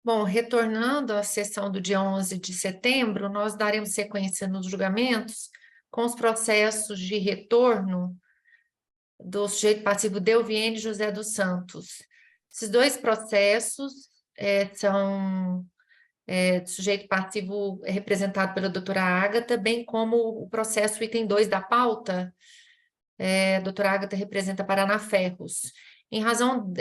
Bom, retornando à sessão do dia 11 de setembro, nós daremos sequência nos julgamentos com os processos de retorno do sujeito passivo Delviene José dos Santos. Esses dois processos são do sujeito passivo representado pela doutora Ágata, bem como o processo item 2 da pauta, a doutora Ágata representa Paraná Ferros. Em razão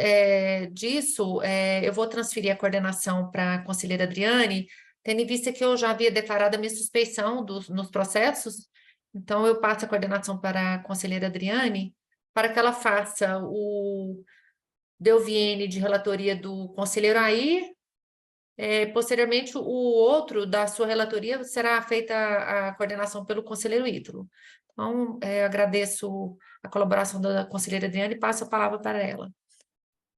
disso, eu vou transferir a coordenação para a conselheira Adriane, tendo em vista que eu já havia declarado a minha suspeição nos processos, então eu passo a coordenação para a conselheira Adriane, para que ela faça o Delviene de relatoria do conselheiro Air, posteriormente o outro da sua relatoria será feita a coordenação pelo conselheiro Ítalo. Então, agradeço a colaboração da conselheira Adriane e passo a palavra para ela.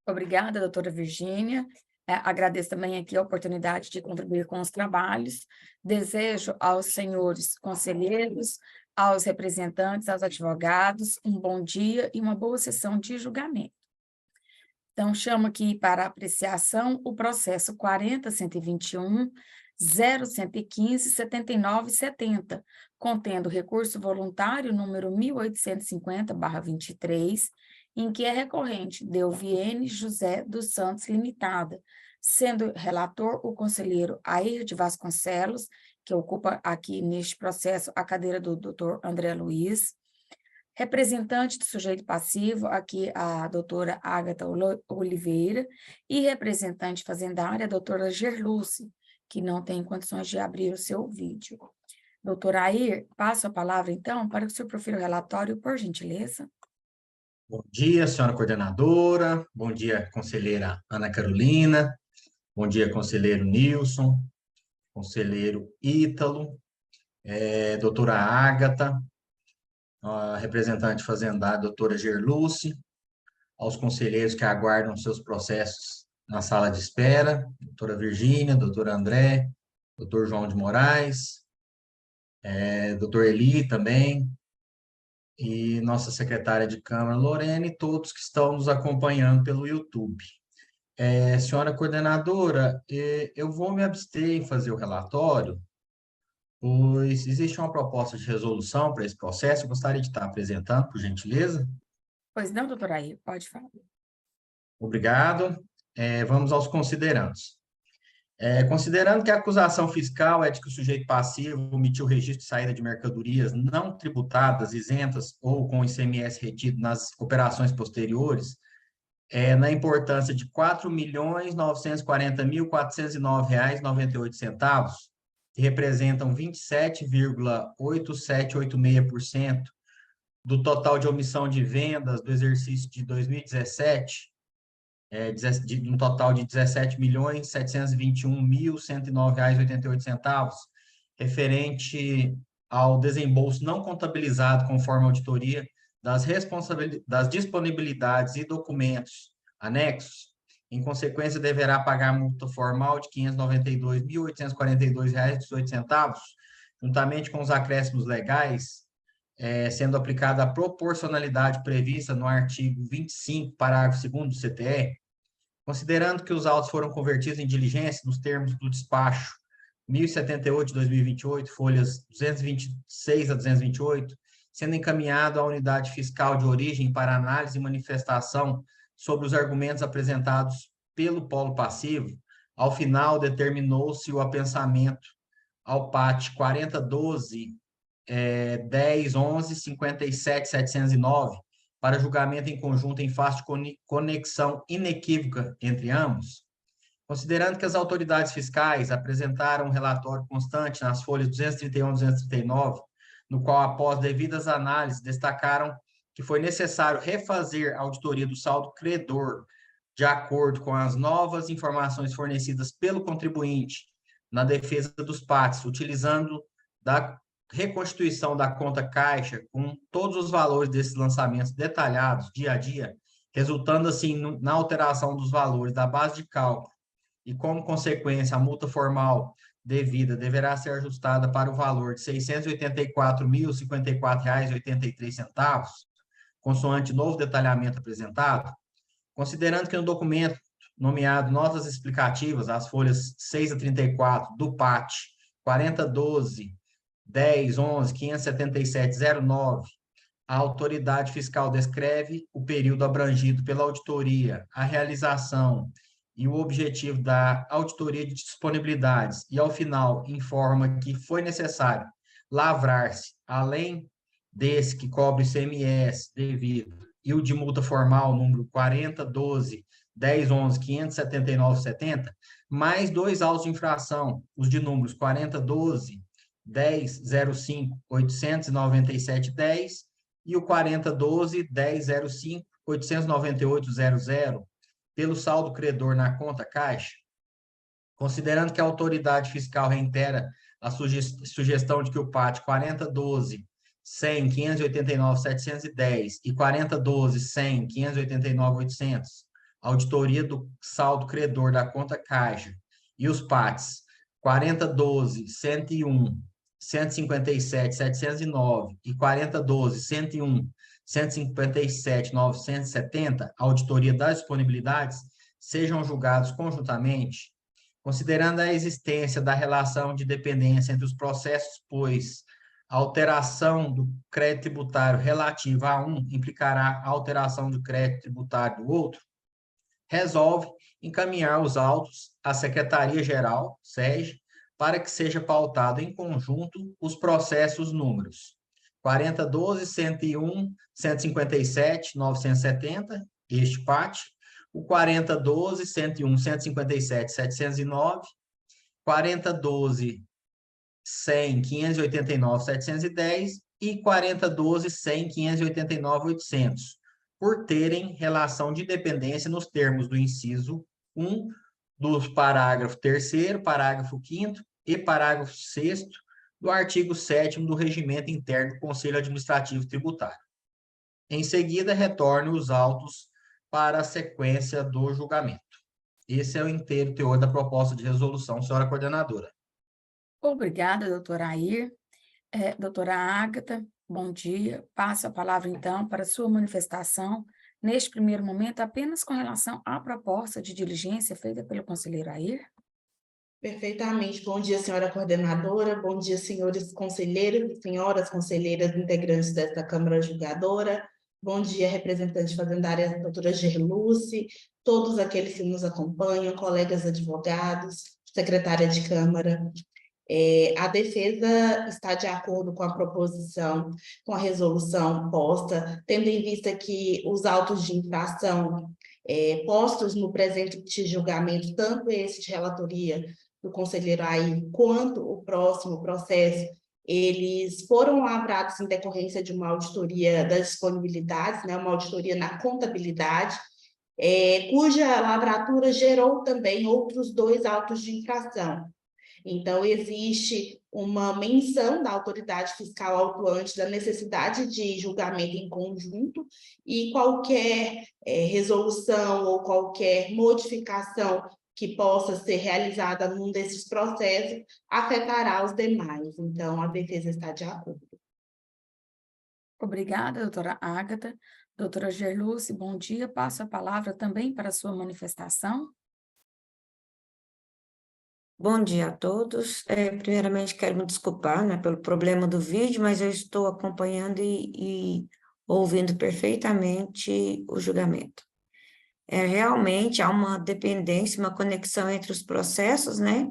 Obrigada, doutora Virgínia. Agradeço também aqui a oportunidade de contribuir com os trabalhos. Desejo aos senhores conselheiros, aos representantes, aos advogados, um bom dia e uma boa sessão de julgamento. Então, chamo aqui para apreciação o processo 40.115.0115.7970, contendo recurso voluntário número 1850/23, em que é recorrente Delviene José dos Santos Limitada, sendo relator o conselheiro Air de Vasconcelos, que ocupa aqui neste processo a cadeira do doutor André Luiz. Representante do sujeito passivo, aqui a doutora Ágata Oliveira, e representante fazendária, a doutora Gerluce, que não tem condições de abrir o seu vídeo. Doutora Air, passo a palavra, então, para que o senhor profira o relatório, por gentileza. Bom dia, senhora coordenadora. Bom dia, conselheira Ana Carolina. Bom dia, conselheiro Nilson, conselheiro Ítalo, doutora Ágata, a representante fazendária, doutora Gerluce, aos conselheiros que aguardam seus processos na sala de espera, doutora Virgínia, doutora André, doutor João de Moraes, doutor Eli também, e nossa secretária de Câmara, Lorena, e todos que estão nos acompanhando pelo YouTube. Senhora coordenadora, eu vou me abster em fazer o relatório, pois existe uma proposta de resolução para esse processo, eu gostaria de estar apresentando, por gentileza. Pois não, doutora Air, pode falar. Obrigado. Vamos aos considerandos. Considerando que a acusação fiscal é de que o sujeito passivo omitiu o registro de saída de mercadorias não tributadas, isentas ou com ICMS retido nas operações posteriores, na importância de R$ 4.940.409,98, que representam 27,8786% do total de omissão de vendas do exercício de 2017, de um total de R$ 17.721.109,88, referente ao desembolso não contabilizado conforme a auditoria das disponibilidades e documentos anexos. Em consequência, deverá pagar multa formal de R$ 592.842,18, juntamente com os acréscimos legais, sendo aplicada a proporcionalidade prevista no artigo 25, parágrafo 2º do CTR, considerando que os autos foram convertidos em diligência nos termos do despacho 1078 de 2028, folhas 226 a 228, sendo encaminhado à unidade fiscal de origem para análise e manifestação sobre os argumentos apresentados pelo polo passivo, ao final determinou-se o apensamento ao PAT 4012, 1011 57 709, para julgamento em conjunto em face de conexão inequívoca entre ambos, considerando que as autoridades fiscais apresentaram um relatório constante nas folhas 231 e 239, no qual, após devidas análises, destacaram que foi necessário refazer a auditoria do saldo credor de acordo com as novas informações fornecidas pelo contribuinte na defesa dos PATs, utilizando da reconstituição da conta caixa com todos os valores desses lançamentos detalhados dia a dia, resultando assim na alteração dos valores da base de cálculo e, como consequência, a multa formal devida deverá ser ajustada para o valor de R$ 684.054,83, consoante novo detalhamento apresentado, considerando que no documento nomeado notas explicativas, as folhas 6 a 34 do PAT 4012 1011 57709, a autoridade fiscal descreve o período abrangido pela auditoria, a realização e o objetivo da auditoria de disponibilidades e, ao final, informa que foi necessário lavrar-se, além desse que cobre ICMS devido e o de multa formal número 4012 1011 579,70, mais 2 autos de infração, os de números 4012 1005 897,10 e o 4012 1005 898,00 pelo saldo credor na conta caixa, considerando que a autoridade fiscal reitera a sugestão de que o PAT 4012 100 589,710 e 4012 100 589,800, auditoria do saldo credor da conta caixa, e os PATs 4012 101 157,709 e 4012 101 157,970, auditoria das disponibilidades, sejam julgados conjuntamente, considerando a existência da relação de dependência entre os processos, pois a alteração do crédito tributário relativo a um implicará a alteração do crédito tributário do outro, resolve encaminhar os autos à Secretaria-Geral, SEG, para que seja pautado em conjunto os processos números 4012, 101, 157, 970, este PAT, o 4012, 101, 157, 709, 4012, 100, 589, 710 e 4012, 100, 589, 800, por terem relação de dependência nos termos do inciso 1 do parágrafo 3º, parágrafo 5º e parágrafo 6º do artigo 7º do Regimento Interno do Conselho Administrativo Tributário. Em seguida, retorno os autos para a sequência do julgamento. Esse é o inteiro teor da proposta de resolução, senhora coordenadora. Obrigada, doutora Air. Doutora Ágata, bom dia. Passo a palavra, então, para a sua manifestação, neste primeiro momento, apenas com relação à proposta de diligência feita pelo conselheiro Air. Perfeitamente. Bom dia, senhora coordenadora. Bom dia, senhores conselheiros, senhoras conselheiras integrantes desta Câmara Julgadora. Bom dia, representante fazendária, doutora Gerluce, todos aqueles que nos acompanham, colegas advogados, secretária de Câmara. A defesa está de acordo com a proposição, com a resolução posta, tendo em vista que os autos de infração postos no presente julgamento, tanto esse de relatoria do conselheiro Air, quanto o próximo processo, eles foram lavrados em decorrência de uma auditoria das disponibilidades, né, uma auditoria na contabilidade, cuja lavratura gerou também outros 2 autos de infração. Então, existe uma menção da autoridade fiscal autuante da necessidade de julgamento em conjunto e qualquer resolução ou qualquer modificação que possa ser realizada num desses processos afetará os demais. Então, a defesa está de acordo. Obrigada, doutora Ágata. Doutora Gerluce, bom dia. Passo a palavra também para a sua manifestação. Bom dia a todos. Primeiramente, quero me desculpar, né, pelo problema do vídeo, mas eu estou acompanhando e ouvindo perfeitamente o julgamento. Realmente há uma dependência, uma conexão entre os processos, né?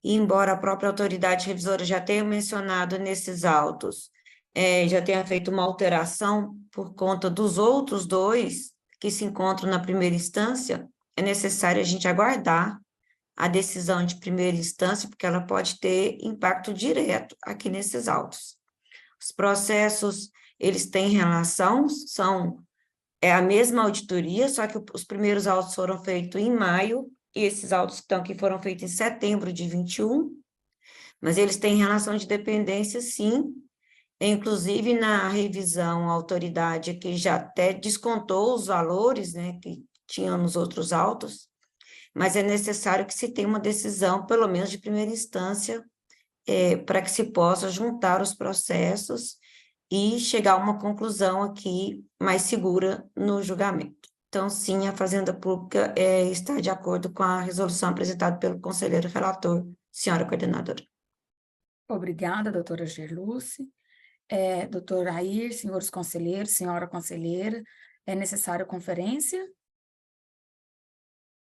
E embora a própria autoridade revisora já tenha mencionado nesses autos, já tenha feito uma alteração por conta dos outros 2 que se encontram na primeira instância, é necessário a gente aguardar a decisão de primeira instância, porque ela pode ter impacto direto aqui nesses autos. Os processos, eles têm relação, é a mesma auditoria, só que os primeiros autos foram feitos em maio, e esses autos estão aqui foram feitos em setembro de 21, mas eles têm relação de dependência, sim. Inclusive, na revisão, a autoridade que já até descontou os valores, né, que tinham nos outros autos, mas é necessário que se tenha uma decisão, pelo menos de primeira instância, para que se possa juntar os processos e chegar a uma conclusão aqui mais segura no julgamento. Então, sim, a Fazenda Pública está de acordo com a resolução apresentada pelo conselheiro relator, senhora coordenadora. Obrigada, doutora Gerluce. Doutor Air, senhores conselheiros, senhora conselheira, é necessário conferência?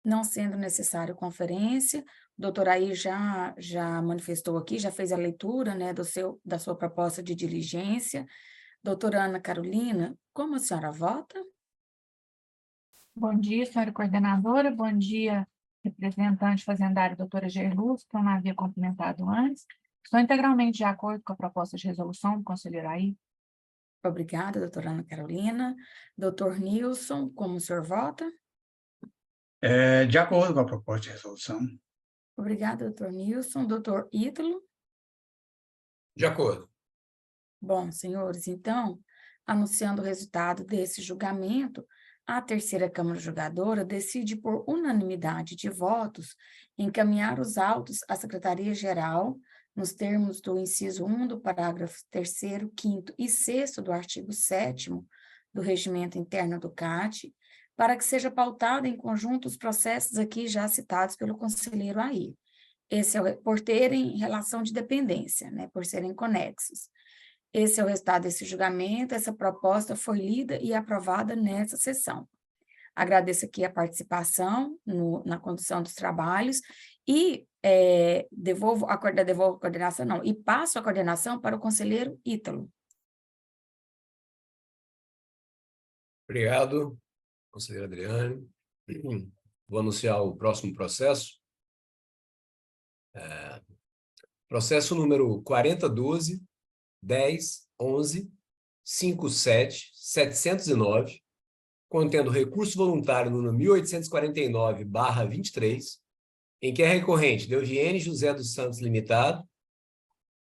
Não sendo necessário conferência, o doutor Air já manifestou aqui, já fez a leitura, né, da sua proposta de diligência. Doutora Ana Carolina, como a senhora vota? Bom dia, senhora coordenadora. Bom dia, representante fazendário, doutora Gerluz, que eu não havia cumprimentado antes. Estou integralmente de acordo com a proposta de resolução do conselheiro Air. Obrigada, doutora Ana Carolina. Doutor Nilson, como o senhor vota? De acordo com a proposta de resolução. Obrigada, doutor Nilson. Doutor Ítalo? De acordo. Bom, senhores, então, anunciando o resultado desse julgamento, a terceira Câmara Julgadora decide por unanimidade de votos encaminhar os autos à Secretaria-Geral nos termos do inciso 1 do parágrafo 3º, 5º e 6º do artigo 7º do Regimento Interno do CAT, para que seja pautado em conjunto os processos aqui já citados pelo conselheiro Air. Esse é por terem relação de dependência, né, por serem conexos. Esse é o resultado desse julgamento, essa proposta foi lida e aprovada nessa sessão. Agradeço aqui a participação na condução dos trabalhos e devolvo a coordenação, não, e passo a coordenação para o conselheiro Ítalo. Obrigado, conselheira Adriane. Vou anunciar o próximo processo. Processo número 4012-10-11-57-709, contendo recurso voluntário número 1849/23, em que é recorrente Delviene José dos Santos Limitado,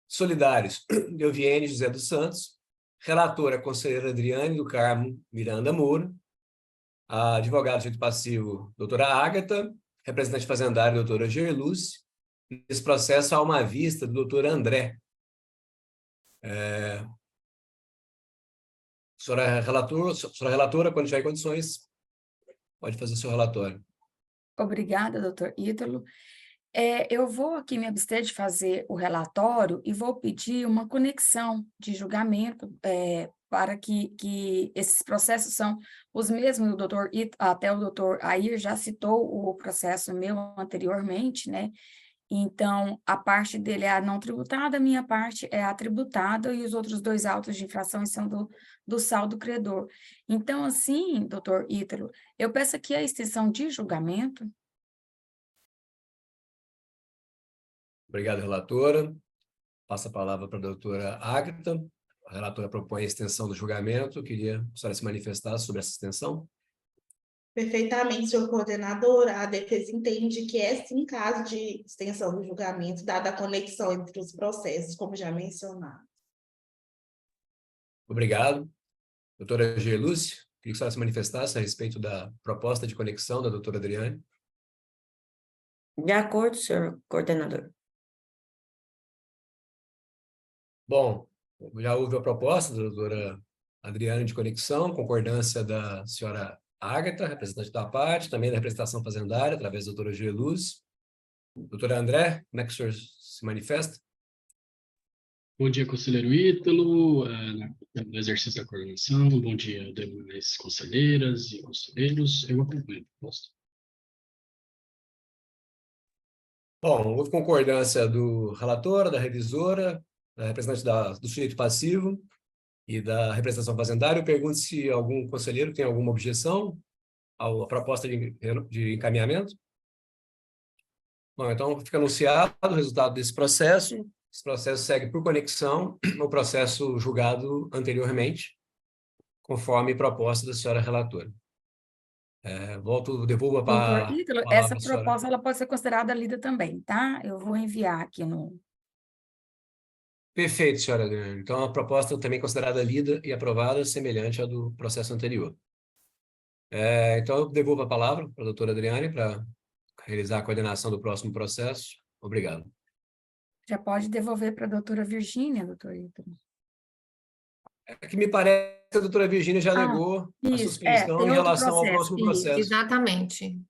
solidários Delviene José dos Santos, relatora conselheira Adriane do Carmo Miranda Moura, a advogada de direito passivo doutora Ágata, representante fazendário doutora Gerluce. Nesse processo há uma vista do doutor André. Senhora relatora, quando tiver condições, pode fazer o seu relatório. Obrigada, doutor Ítalo. Eu vou aqui me abster de fazer o relatório e vou pedir uma conexão de julgamento para que esses processos são os mesmos, até o doutor Air já citou o processo meu anteriormente, né? Então, a parte dele é a não tributada, a minha parte é a tributada e os outros 2 autos de infração são do saldo credor. Então, assim, doutor Ítalo, eu peço aqui a extensão de julgamento. Obrigado, relatora. Passo a palavra para a doutora Ágata. A relatora propõe a extensão do julgamento. Eu queria que a senhora se manifestasse sobre essa extensão. Perfeitamente, senhor coordenador. A defesa entende que é sim caso de extensão do julgamento, dada a conexão entre os processos, como já mencionado. Obrigado. Doutora Gerluce, queria que a senhora se manifestasse a respeito da proposta de conexão da doutora Adriane. De acordo, senhor coordenador. Bom, já houve a proposta da doutora Adriane de conexão, concordância da senhora Ágata, representante da parte, também da representação fazendária, através da doutora Gerluz. Doutora André, como é que o senhor se manifesta? Bom dia, conselheiro Ítalo, no exercício da coordenação. Bom dia, demais conselheiras e conselheiros. Eu acompanho a proposta. Bom, houve concordância do relator, da revisora, da representante do sujeito passivo e da representação fazendária. Eu pergunto se algum conselheiro tem alguma objeção à proposta de encaminhamento. Bom, então fica anunciado o resultado desse processo. Esse processo segue por conexão ao processo julgado anteriormente, conforme proposta da senhora relatora. Devolvo para Doutor Ítalo, essa proposta ela pode ser considerada lida também, tá? Eu vou enviar aqui no... Perfeito, senhora Adriane. Então, a proposta também considerada lida e aprovada, semelhante à do processo anterior. Então, eu devolvo a palavra para a doutora Adriane para realizar a coordenação do próximo processo. Obrigado. Já pode devolver para a doutora Virgínia, doutor Ítalo. É que me parece a doutora Virgínia já negou a isso, suspensão tem em outro relação ao processo, próximo isso. processo. Exatamente.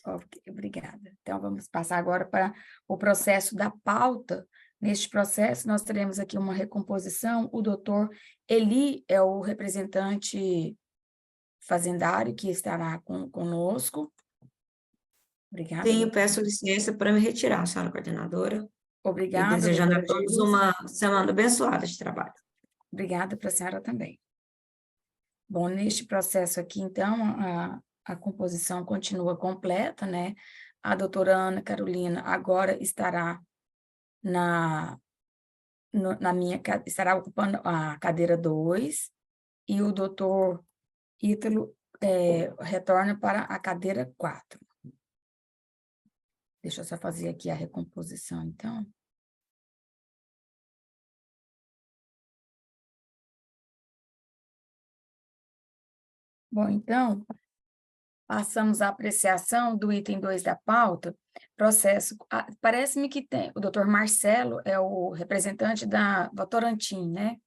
Ok, obrigada. Então, vamos passar agora para o processo da pauta. Neste processo, nós teremos aqui uma recomposição. O doutor Eli é o representante fazendário que estará conosco. Obrigada, Sim, eu doutor. peço licença para me retirar, senhora coordenadora, e Obrigada, desejando a doutora todos Geilus. uma semana abençoada de trabalho. Obrigada para a senhora também. Bom, neste processo aqui, então, a composição continua completa, né? A doutora Ana Carolina agora estará estará ocupando a cadeira 2, e o doutor Ítalo retorna para a cadeira 4. Deixa eu só fazer aqui a recomposição, então. Bom, então, passamos à apreciação do item 2 da pauta, processo. Parece-me que tem, o doutor Marcelo é o representante da Votorantim, né?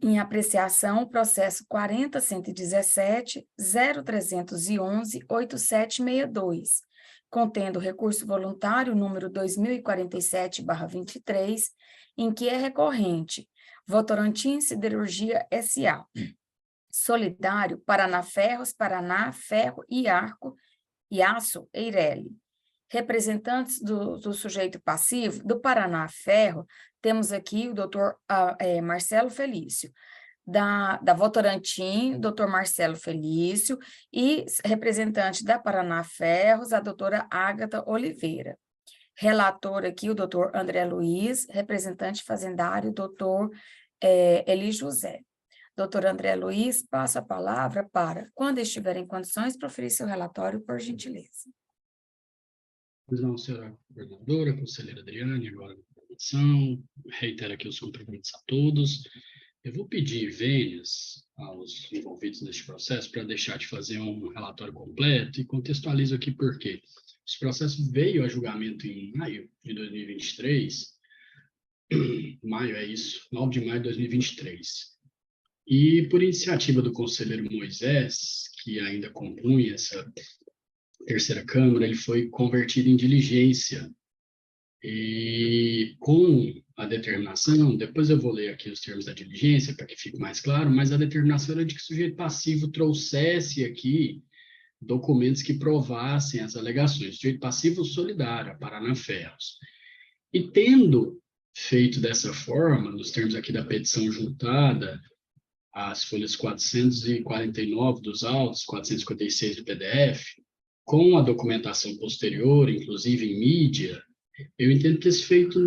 Em apreciação, processo 40.117.0311.8762, contendo recurso voluntário número 2047/23, em que é recorrente Votorantim Siderurgia S.A., Solidário, Paraná Ferros, Paraná Ferro e Aço Eireli. Representantes do sujeito passivo, do Paraná Ferro, temos aqui o doutor Marcelo Felício, da Votorantim, doutor Marcelo Felício, e representante da Paraná Ferros, a doutora Ágata Oliveira. Relator aqui, o doutor André Luiz, representante fazendário, doutor Eli José. Doutor André Luiz, passo a palavra para, quando estiver em condições, proferir seu relatório, por gentileza. Pois não, senhora coordenadora, conselheira Adriane, agora na coordenação, reitero aqui os cumprimentos a todos. Eu vou pedir vênias aos envolvidos neste processo para deixar de fazer um relatório completo e contextualizo aqui por quê. Esse processo veio a julgamento em maio de 2023, maio é isso, 9 de maio de 2023. E por iniciativa do conselheiro Moisés, que ainda compunha essa terceira Câmara, ele foi convertido em diligência. E com a determinação, depois eu vou ler aqui os termos da diligência para que fique mais claro, mas a determinação era de que o sujeito passivo trouxesse aqui documentos que provassem as alegações. Sujeito passivo solidário, a Paraná Ferros. E tendo feito dessa forma, nos termos aqui da petição juntada, as folhas 449 dos autos, 456 do PDF, com a documentação posterior, inclusive em mídia, eu entendo que esse feito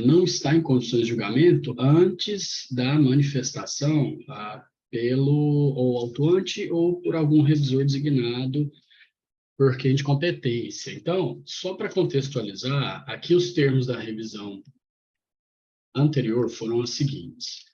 não está em condições de julgamento antes da manifestação pelo ou autuante ou por algum revisor designado por quem de competência. Então, só para contextualizar, aqui os termos da revisão anterior foram os seguintes.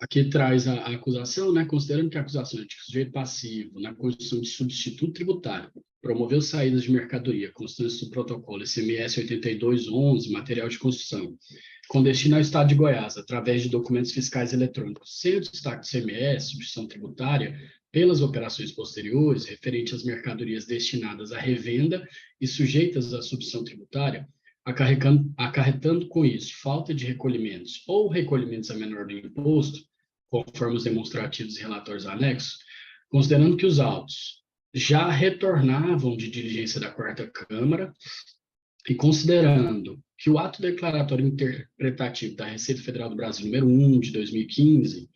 Aqui traz a acusação, né, considerando que a acusação é de que o sujeito passivo, na condição de substituto tributário, promoveu saídas de mercadoria constantes do protocolo ICMS 8211, material de construção, com destino ao Estado de Goiás, através de documentos fiscais eletrônicos, sem o destaque do ICMS, substituição tributária, pelas operações posteriores, referente às mercadorias destinadas à revenda e sujeitas à substituição tributária, acarretando com isso falta de recolhimentos ou recolhimentos a menor do imposto, conforme os demonstrativos e relatórios anexos, considerando que os autos já retornavam de diligência da quarta Câmara e considerando que o ato declaratório interpretativo da Receita Federal do Brasil, número 1, de 2015,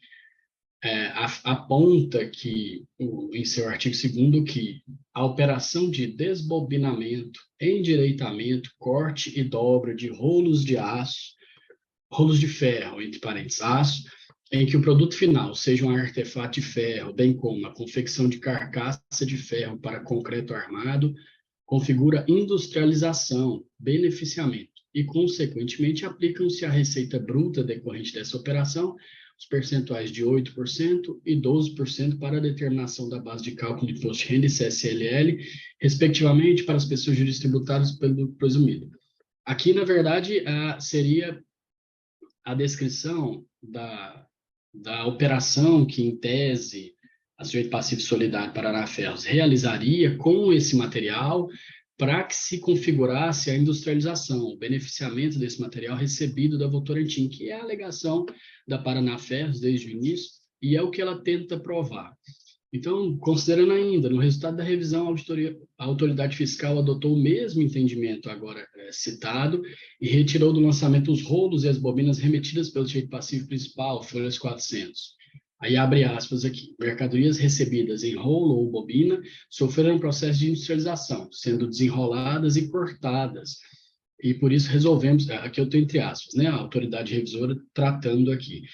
aponta que, em seu artigo 2º, que a operação de desbobinamento, endireitamento, corte e dobra de rolos de aço, rolos de ferro, entre parênteses, aço, em que o produto final seja um artefato de ferro, bem como a confecção de carcaça de ferro para concreto armado, configura industrialização, beneficiamento, e, consequentemente, aplicam-se à receita bruta decorrente dessa operação os percentuais de 8% e 12% para a determinação da base de cálculo de imposto de renda e CSLL, respectivamente, para as pessoas jurídicas tributadas pelo presumido. Aqui, na verdade, seria a descrição da operação que, em tese, a Sujeito Passivo Solidário Paraná Ferros realizaria com esse material para que se configurasse a industrialização, o beneficiamento desse material recebido da Votorantim, que é a alegação da Paraná Ferros desde o início, e é o que ela tenta provar. Então, considerando ainda, no resultado da revisão, a autoridade fiscal adotou o mesmo entendimento agora citado e retirou do lançamento os rolos e as bobinas remetidas pelo sujeito passivo principal, folhas 400. Aí abre aspas aqui, mercadorias recebidas em rolo ou bobina sofreram um processo de industrialização, sendo desenroladas e cortadas. E por isso resolvemos, aqui eu estou entre aspas, né, a autoridade revisora tratando aqui.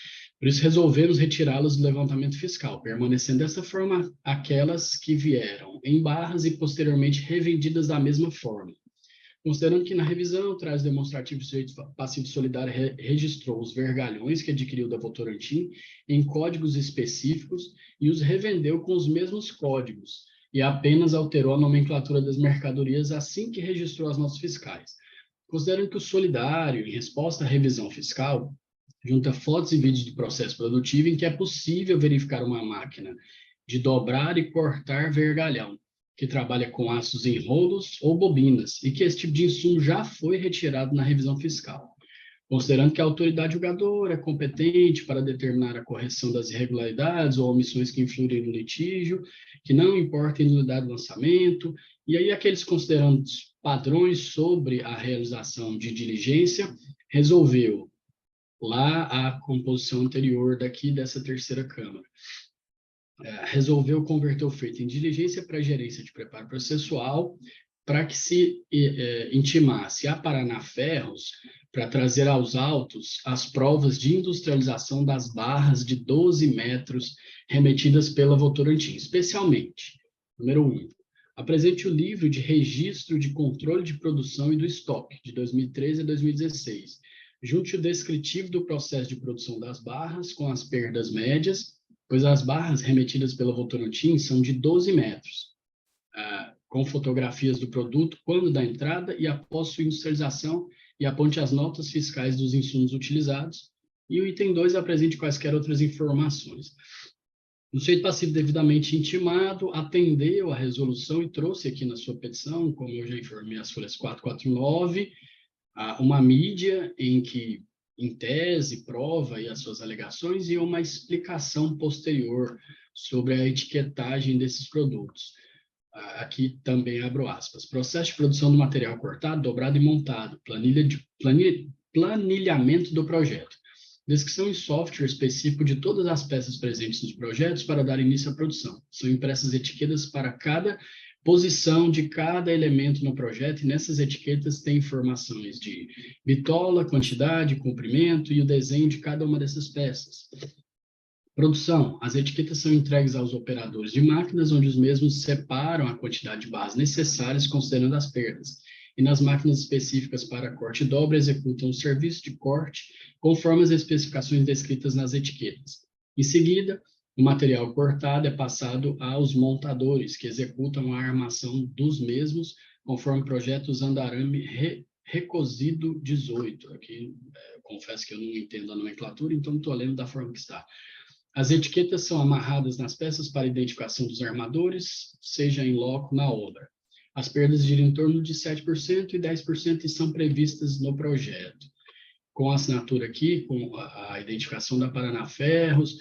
Por isso resolvemos retirá-las do levantamento fiscal, permanecendo dessa forma aquelas que vieram em barras e posteriormente revendidas da mesma forma. Considerando que na revisão traz demonstrativo de sujeito passivo solidário registrou os vergalhões que adquiriu da Votorantim em códigos específicos e os revendeu com os mesmos códigos e apenas alterou a nomenclatura das mercadorias assim que registrou as notas fiscais. Considerando que o solidário, em resposta à revisão fiscal, junta fotos e vídeos do processo produtivo em que é possível verificar uma máquina de dobrar e cortar vergalhão, que trabalha com aços em rolos ou bobinas, e que esse tipo de insumo já foi retirado na revisão fiscal. Considerando que a autoridade julgadora é competente para determinar a correção das irregularidades ou omissões que influírem no litígio, que não importa a nulidade do lançamento, e aí aqueles considerando padrões sobre a realização de diligência, resolveu lá a composição anterior daqui dessa terceira Câmara. Resolveu converter o feito em diligência para gerência de preparo processual, para que se intimasse a Paraná Ferros para trazer aos autos as provas de industrialização das barras de 12 metros remetidas pela Votorantim, especialmente, número 1, apresente o livro de registro de controle de produção e do estoque, de 2013 a 2016, junte o descritivo do processo de produção das barras com as perdas médias, pois as barras remetidas pela Votorantim são de 12 metros, com fotografias do produto quando da entrada e após sua industrialização, e aponte as notas fiscais dos insumos utilizados, e o item 2 apresente quaisquer outras informações. O sujeito passivo devidamente intimado atendeu à resolução e trouxe aqui na sua petição, como eu já informei, as folhas 449, uma mídia em que, em tese, prova e as suas alegações e uma explicação posterior sobre a etiquetagem desses produtos. Aqui também abro aspas. Processo de produção do material cortado, dobrado e montado. Planilhamento do projeto. Descrição em software específico de todas as peças presentes nos projetos para dar início à produção. São impressas etiquetas para cada posição de cada elemento no projeto, e nessas etiquetas tem informações de bitola, quantidade, comprimento e o desenho de cada uma dessas peças. Produção. As etiquetas são entregues aos operadores de máquinas, onde os mesmos separam a quantidade de barras necessárias, considerando as perdas. E nas máquinas específicas para corte e dobra, executam o serviço de corte, conforme as especificações descritas nas etiquetas. Em seguida, o material cortado é passado aos montadores, que executam a armação dos mesmos, conforme o projeto usando arame recosido 18. Aqui, confesso que eu não entendo a nomenclatura, então estou lendo da forma que está. As etiquetas são amarradas nas peças para identificação dos armadores, seja em loco na obra. As perdas giram em torno de 7% e 10% e são previstas no projeto. Com a assinatura aqui, com a identificação da Paraná Ferros,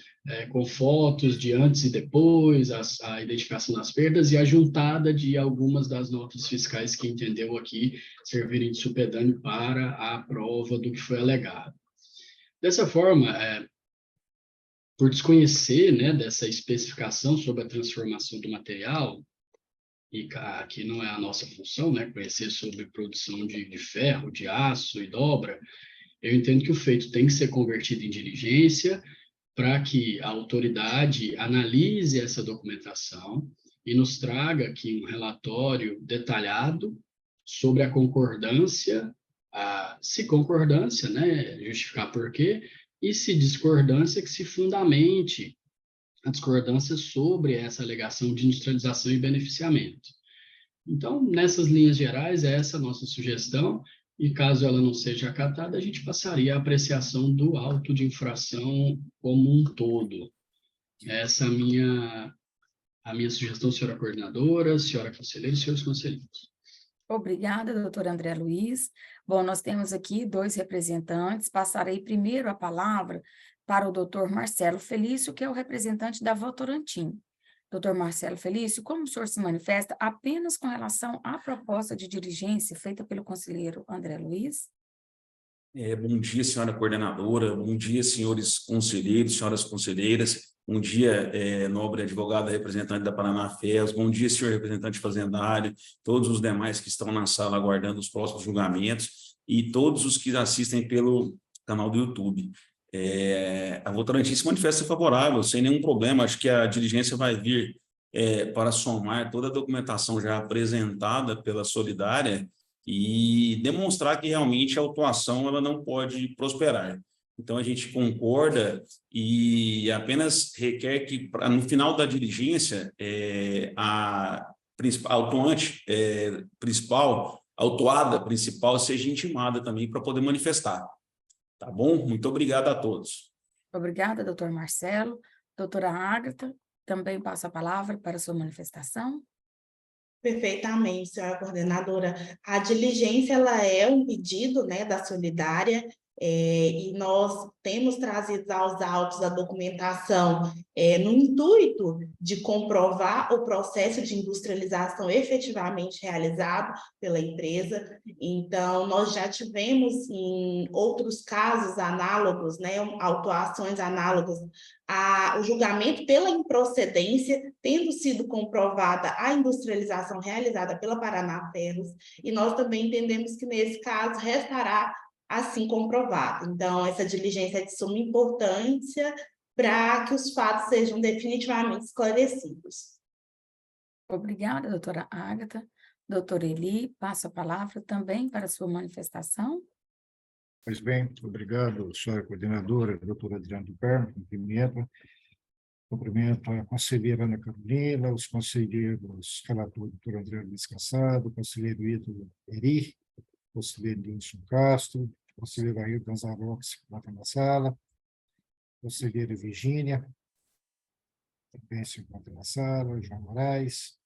com fotos de antes e depois, a identificação das perdas e a juntada de algumas das notas fiscais que entendeu aqui servirem de supedâneo para a prova do que foi alegado. Dessa forma, por desconhecer, né, dessa especificação sobre a transformação do material, e aqui não é a nossa função, né, conhecer sobre produção de ferro, de aço e dobra, eu entendo que o feito tem que ser convertido em diligência para que a autoridade analise essa documentação e nos traga aqui um relatório detalhado sobre a concordância, se concordância, né, justificar por quê, e se discordância, que se fundamente a discordância sobre essa alegação de industrialização e beneficiamento. Então, nessas linhas gerais, é essa a nossa sugestão, E caso ela não seja acatada, a gente passaria à apreciação do auto de infração como um todo. Essa é a minha sugestão, senhora coordenadora, senhora conselheira e senhores conselheiros. Obrigada, doutor André Luiz. Bom, nós temos aqui 2 representantes. Passarei primeiro a palavra para o doutor Marcelo Felício, que é o representante da Votorantim. Doutor Marcelo Felício, como o senhor se manifesta apenas com relação à proposta de diligência feita pelo conselheiro André Luiz? Bom dia, senhora coordenadora, bom dia, senhores conselheiros, senhoras conselheiras, bom dia, nobre advogado representante da Paraná Ferros, bom dia, senhor representante fazendário, todos os demais que estão na sala aguardando os próximos julgamentos e todos os que assistem pelo canal do YouTube. A Votorantim se manifesta favorável, sem nenhum problema, acho que a diligência vai vir para somar toda a documentação já apresentada pela Solidária e demonstrar que realmente a autuação ela não pode prosperar. Então, a gente concorda e apenas requer que, no final da diligência, a autuante principal, a autuada principal, seja intimada também para poder manifestar. Tá bom? Muito obrigado a todos. Obrigada, doutor Marcelo. Doutora Ágata, também passo a palavra para a sua manifestação. Perfeitamente, senhora coordenadora. A diligência, ela é um pedido, né, da Solidária, e nós temos trazido aos autos a documentação no intuito de comprovar o processo de industrialização efetivamente realizado pela empresa. Então, nós já tivemos em outros casos análogos, né, autuações análogas o julgamento pela improcedência, tendo sido comprovada a industrialização realizada pela Paraná Ferros, e nós também entendemos que, nesse caso, restará assim comprovado. Então, essa diligência é de suma importância para que os fatos sejam definitivamente esclarecidos. Obrigada, doutora Ágata. Doutor Eli, passo a palavra também para a sua manifestação. Pois bem, obrigado, senhora coordenadora, doutora Adriana do Carmo, cumprimento a conselheira Ana Carolina, os conselheiros relator doutor André Luiz Cassado, o conselheiro Ítalo Eri, o conselheiro Nilson Castro, o conselheiro Ailton Zarox, que está na sala, a conselheira Virgínia, também se encontra na sala, João Moraes,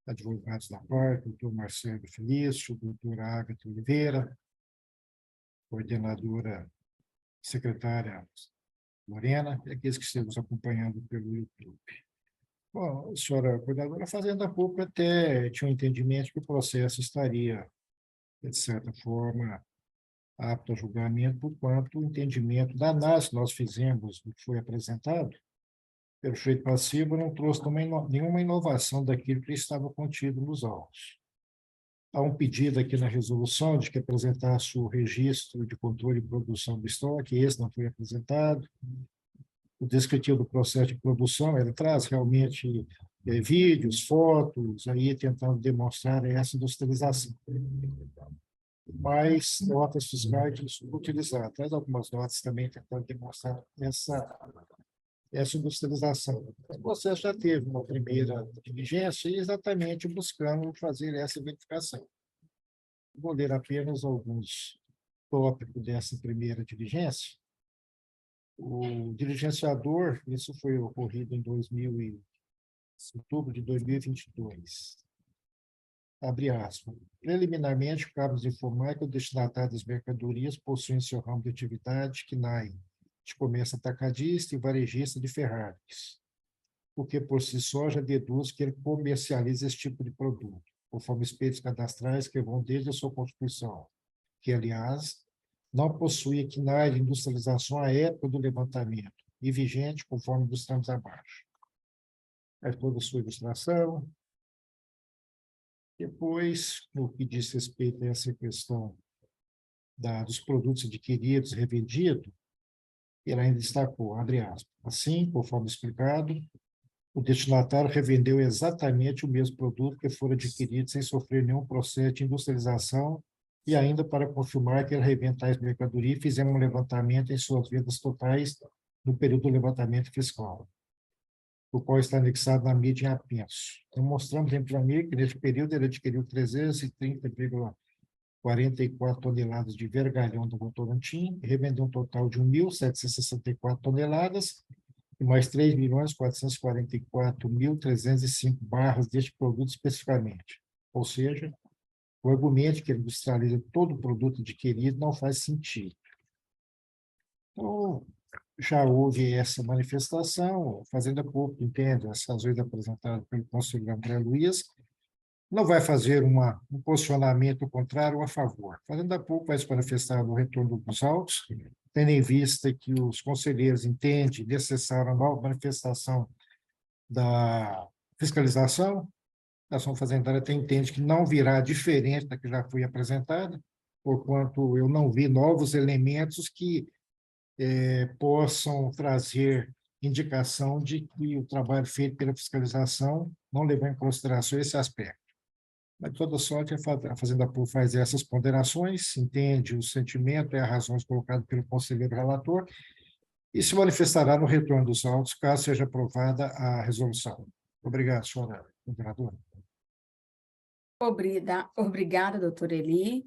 advogados da parte, o doutor Marcelo Felício, a doutora Ágata Oliveira, coordenadora, secretária Lorena, e aqueles que estamos acompanhando pelo YouTube. Bom, a senhora coordenadora, a Fazenda Pública até tinha um entendimento que o processo estaria, de certa forma, apto a julgamento, porquanto o entendimento da análise que nós fizemos do que foi apresentado pelo sujeito passivo não trouxe também nenhuma inovação daquilo que estava contido nos autos. Há um pedido aqui na resolução de que apresentasse o registro de controle e produção do estoque, esse não foi apresentado. O descritivo do processo de produção, ele traz realmente vídeos, fotos, aí tentando demonstrar essa industrialização. Mas notas fiscais utilizadas, traz algumas notas também tentando demonstrar essa industrialização. O processo já teve uma primeira diligência exatamente buscando fazer essa verificação. Vou ler apenas alguns tópicos dessa primeira diligência. O diligenciador, isso foi ocorrido em outubro de 2022. Abre aspas. Preliminarmente, cabe informar que o destinatário das mercadorias possui em seu ramo de atividade KNAI, de comércio atacadista e varejista de Ferraris, porque por si só já deduz que ele comercializa esse tipo de produto, conforme espelhos cadastrais que vão desde a sua constituição, que, aliás, não possui KNAI de industrialização à época do levantamento e vigente conforme dos tramos abaixo. É toda a sua ilustração. Depois, no que diz respeito a essa questão dos produtos adquiridos e revendidos, ele ainda destacou, abre aspas, assim, conforme explicado, o destinatário revendeu exatamente o mesmo produto que fora adquirido sem sofrer nenhum processo de industrialização e ainda para confirmar que ele revende tais mercadorias, fizemos um levantamento em suas vendas totais no período do levantamento fiscal, o qual está anexado na mídia em apenso. Então, mostramos em planilha que nesse período ele adquiriu 330,5 44 toneladas de vergalhão do Votorantim, revendeu um total de 1.764 toneladas, e mais 3.444.305 barras deste produto especificamente. Ou seja, o argumento que ele industrializa todo o produto adquirido não faz sentido. Então, já houve essa manifestação, a Fazenda Pública entende as razões apresentadas pelo conselheiro André Luiz, não vai fazer um posicionamento contrário ou a favor. A Fazenda Pública vai se manifestar no retorno dos autos, tendo em vista que os conselheiros entendem necessária a nova manifestação da fiscalização, a ação fazendária até entende que não virá diferente da que já foi apresentada, porquanto eu não vi novos elementos que possam trazer indicação de que o trabalho feito pela fiscalização não levou em consideração esse aspecto. Mas, de toda sorte, a Fazenda Pública faz essas ponderações, entende o sentimento e as razões colocadas pelo conselheiro relator e se manifestará no retorno dos autos, caso seja aprovada a resolução. Obrigado, senhora moderadora. Obrigada, doutora Eli.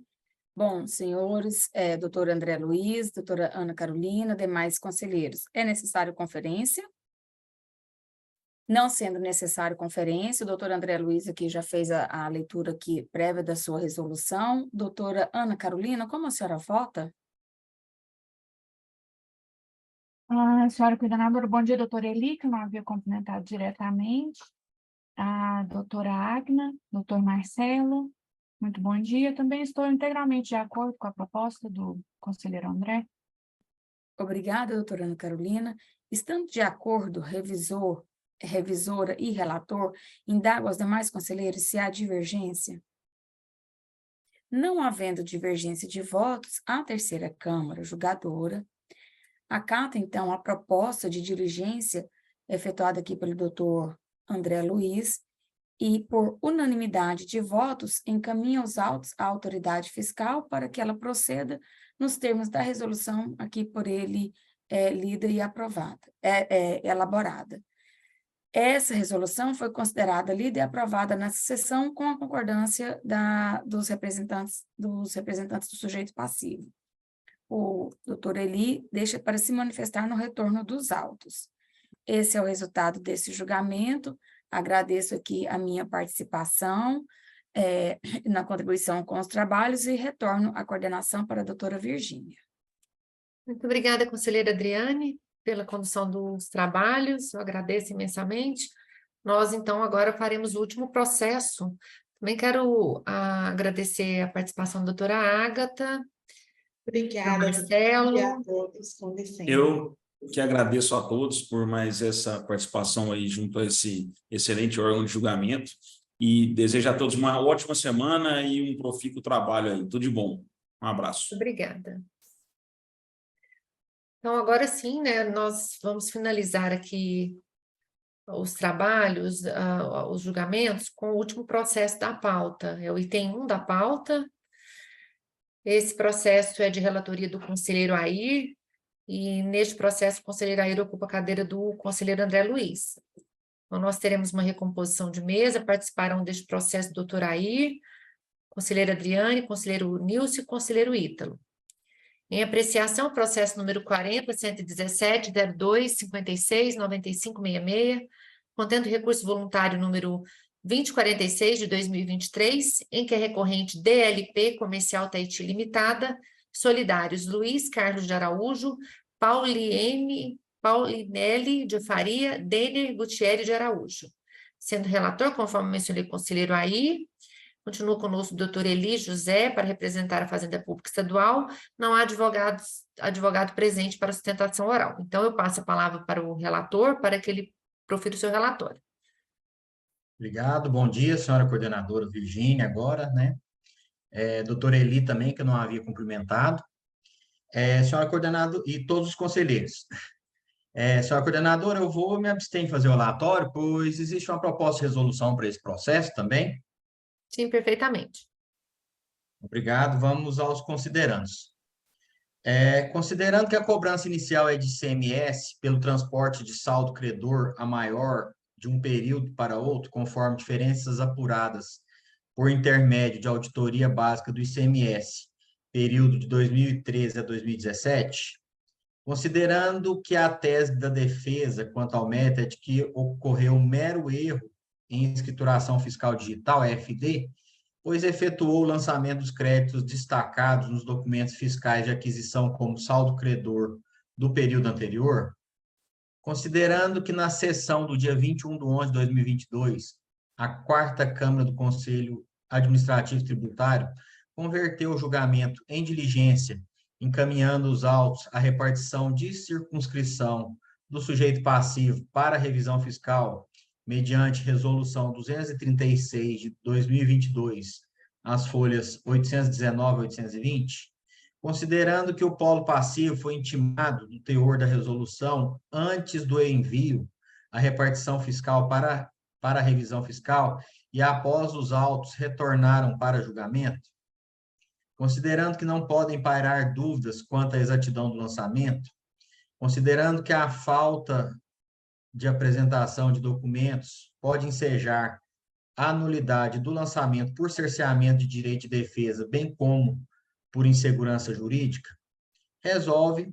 Bom, senhores, doutor André Luiz, doutora Ana Carolina, demais conselheiros, é necessário conferência? Não sendo necessário conferência, o doutor André Luiz aqui já fez a leitura aqui prévia da sua resolução. Doutora Ana Carolina, como a senhora vota? Senhora coordenadora, bom dia, doutora Eli, que eu não havia cumprimentado diretamente. A doutora Agna, doutor Marcelo, muito bom dia. Também estou integralmente de acordo com a proposta do conselheiro André. Obrigada, doutora Ana Carolina. Estando de acordo, revisora e relator, indago aos demais conselheiros se há divergência. Não havendo divergência de votos, a terceira Câmara julgadora acata, então, a proposta de diligência efetuada aqui pelo doutor André Luiz e, por unanimidade de votos, encaminha os autos à autoridade fiscal para que ela proceda nos termos da resolução aqui por ele lida e aprovada, elaborada. Essa resolução foi considerada lida e aprovada nessa sessão com a concordância dos representantes do sujeito passivo. O doutor Eli deixa para se manifestar no retorno dos autos. Esse é o resultado desse julgamento. Agradeço aqui a minha participação na contribuição com os trabalhos e retorno a coordenação para a doutora Virgínia. Muito obrigada, conselheira Adriane, pela condução dos trabalhos, eu agradeço imensamente. Nós, então, agora faremos o último processo. Também quero agradecer a participação da doutora Ágata. Obrigada, Marcelo. a todos, com licença. Eu que agradeço a todos por mais essa participação aí junto a esse excelente órgão de julgamento e desejo a todos uma ótima semana e um profícuo trabalho aí. Tudo de bom. Um abraço. Obrigada. Então, agora sim, né, nós vamos finalizar aqui os trabalhos, os julgamentos, com o último processo da pauta. É o item 1 da pauta. Esse processo é de relatoria do conselheiro Air, e neste processo o conselheiro Air ocupa a cadeira do conselheiro André Luiz. Então, nós teremos uma recomposição de mesa, participarão deste processo o doutor Air, conselheira Adriane, conselheiro Nilce e conselheiro Ítalo. Em apreciação, processo número 40.117.02.56.9566, contendo recurso voluntário número 2046 de 2023, em que é recorrente DLP Comercial Tahiti Limitada, solidários Luiz Carlos de Araújo, Paulinelli de Faria, Denner Gutierrez de Araújo. Sendo relator, conforme mencionei, conselheiro Air, continua conosco o doutor Eli José, para representar a Fazenda Pública Estadual, não há advogado presente para sustentação oral. Então, eu passo a palavra para o relator, para que ele profira o seu relatório. Obrigado, bom dia, senhora coordenadora Virgínia, agora, né? Doutor Eli também, que eu não havia cumprimentado. Senhora coordenadora e todos os conselheiros. Senhora coordenadora, eu vou me abster em fazer o relatório, pois existe uma proposta de resolução para esse processo também. Sim, perfeitamente. Obrigado, vamos aos considerandos. Considerando que a cobrança inicial é de ICMS pelo transporte de saldo credor a maior de um período para outro, conforme diferenças apuradas por intermédio de auditoria básica do ICMS, período de 2013 a 2017, considerando que a tese da defesa quanto ao mérito é de que ocorreu um mero erro em escrituração fiscal digital, EFD, pois efetuou o lançamento dos créditos destacados nos documentos fiscais de aquisição como saldo credor do período anterior, considerando que na sessão do dia 21/11/2022, a 4ª Câmara do Conselho Administrativo Tributário converteu o julgamento em diligência, encaminhando os autos à repartição de circunscrição do sujeito passivo para revisão fiscal, mediante resolução 236 de 2022, as folhas 819 e 820, considerando que o polo passivo foi intimado do teor da resolução antes do envio à repartição fiscal para a revisão fiscal e após os autos retornaram para julgamento, considerando que não podem pairar dúvidas quanto à exatidão do lançamento, considerando que a falta de apresentação de documentos pode ensejar a nulidade do lançamento por cerceamento de direito de defesa, bem como por insegurança jurídica, resolve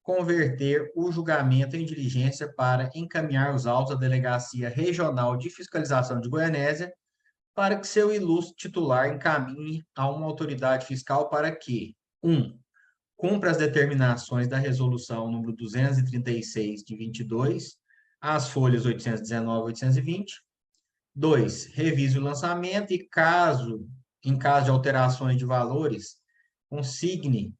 converter o julgamento em diligência para encaminhar os autos à Delegacia Regional de Fiscalização de Goianésia para que seu ilustre titular encaminhe a uma autoridade fiscal para que, 1. Cumpra as determinações da resolução número 236 de 22, as folhas 819 e 820. 2. Revise o lançamento e, em caso de alterações de valores, consigne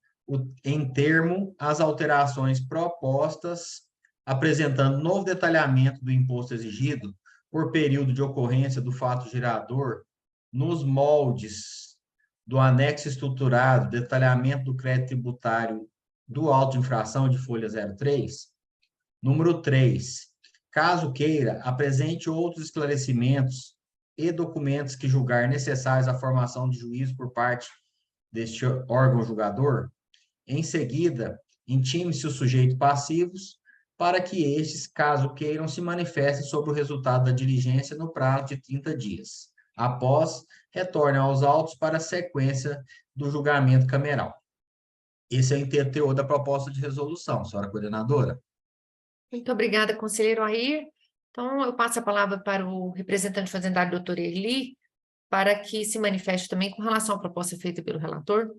em termo as alterações propostas, apresentando novo detalhamento do imposto exigido por período de ocorrência do fato gerador, nos moldes do anexo estruturado, detalhamento do crédito tributário do auto de infração de folha 03. Número 3. Caso queira, apresente outros esclarecimentos e documentos que julgar necessários à formação de juízo por parte deste órgão julgador. Em seguida, intime-se os sujeitos passivos para que estes, caso queiram, se manifestem sobre o resultado da diligência no prazo de 30 dias. Após, retornem aos autos para a sequência do julgamento cameral. Esse é o teor da proposta de resolução, senhora coordenadora. Muito obrigada, conselheiro Air. Então, eu passo a palavra para o representante fazendário, doutor Erli, para que se manifeste também com relação à proposta feita pelo relator.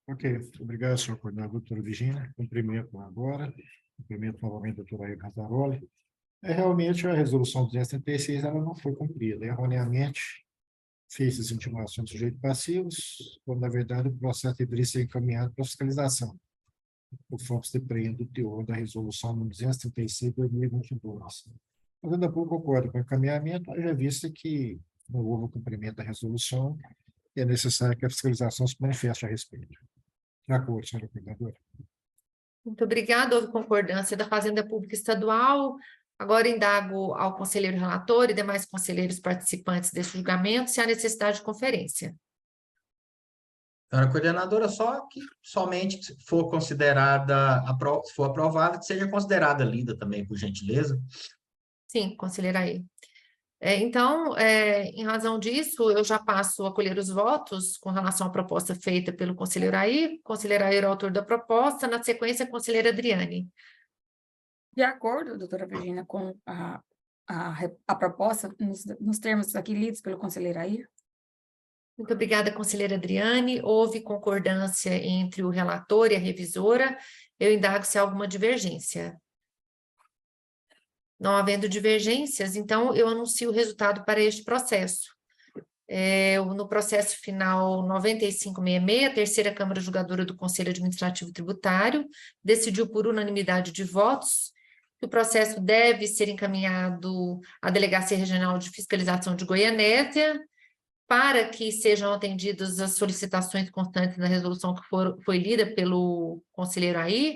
Ok, obrigado, senhor coordenador, doutora Virginia. Cumprimento agora, cumprimento novamente a doutora Air Razzaroli. Realmente, a resolução 236 ela não foi cumprida. Erroneamente, fez as intimações de sujeitos passivos, quando, na verdade, o processo deveria ser encaminhado para fiscalização, conforme se depreende do teor da resolução 236 de 2022. A Fazenda Pública concorda com o encaminhamento, já visto que não houve o cumprimento da resolução e é necessário que a fiscalização se manifeste a respeito. De acordo, senhora coordenadora. Muito obrigada. Houve concordância da Fazenda Pública Estadual. Agora indago ao conselheiro relator e demais conselheiros participantes desse julgamento se há necessidade de conferência. Senhora coordenadora, só que somente se for considerada, se for aprovada, que seja considerada lida também, por gentileza. Sim, conselheira aí. Então, em razão disso, eu já passo a colher os votos com relação à proposta feita pelo conselheiro Air. Conselheiro Air é o autor da proposta, na sequência, a conselheira Adriane. De acordo, doutora Virginia, com a proposta, nos termos aqui lidos pelo conselheiro Air. Muito obrigada, conselheira Adriane. Houve concordância entre o relator e a revisora. Eu indago se há alguma divergência. Não havendo divergências, então eu anuncio o resultado para este processo. No processo final 9566, a terceira Câmara Julgadora do Conselho Administrativo Tributário decidiu por unanimidade de votos que o processo deve ser encaminhado à Delegacia Regional de Fiscalização de Goianésia para que sejam atendidas as solicitações constantes na resolução que foi lida pelo conselheiro Air,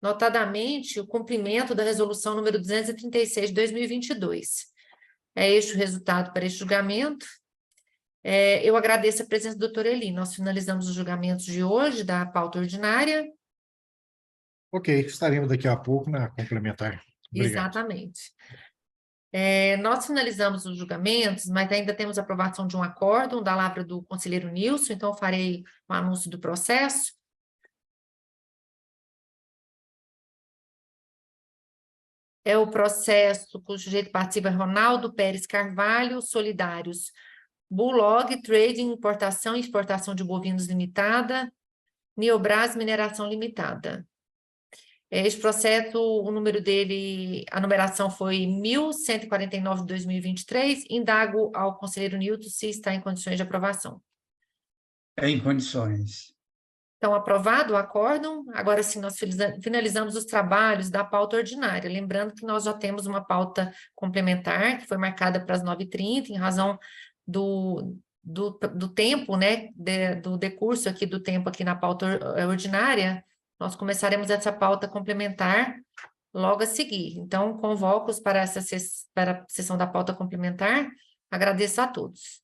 notadamente o cumprimento da resolução número 236 de 2022. É este o resultado para este julgamento. Eu agradeço a presença do doutor Eli. Nós finalizamos os julgamentos de hoje da pauta ordinária. Ok, estaremos daqui a pouco na complementar. Obrigado. Exatamente. Nós finalizamos os julgamentos, mas ainda temos aprovação de um acórdão da lavra do conselheiro Nilson, então eu farei o anúncio do processo. É o processo cujo sujeito participa é Ronaldo Pérez Carvalho, Solidários, Bulog Trading, Importação e Exportação de Bovinos Limitada, Neobras Mineração Limitada. Este processo, o número dele, a numeração foi 1149 de 2023. Indago ao conselheiro Nilton se está em condições de aprovação. Em condições. Então, aprovado o acórdão. Agora sim, nós finalizamos os trabalhos da pauta ordinária. Lembrando que nós já temos uma pauta complementar, que foi marcada para as 9h30, em razão do tempo, né, do decurso aqui do tempo aqui na pauta ordinária. Nós começaremos essa pauta complementar logo a seguir. Então, convoco-os para a sessão da pauta complementar. Agradeço a todos.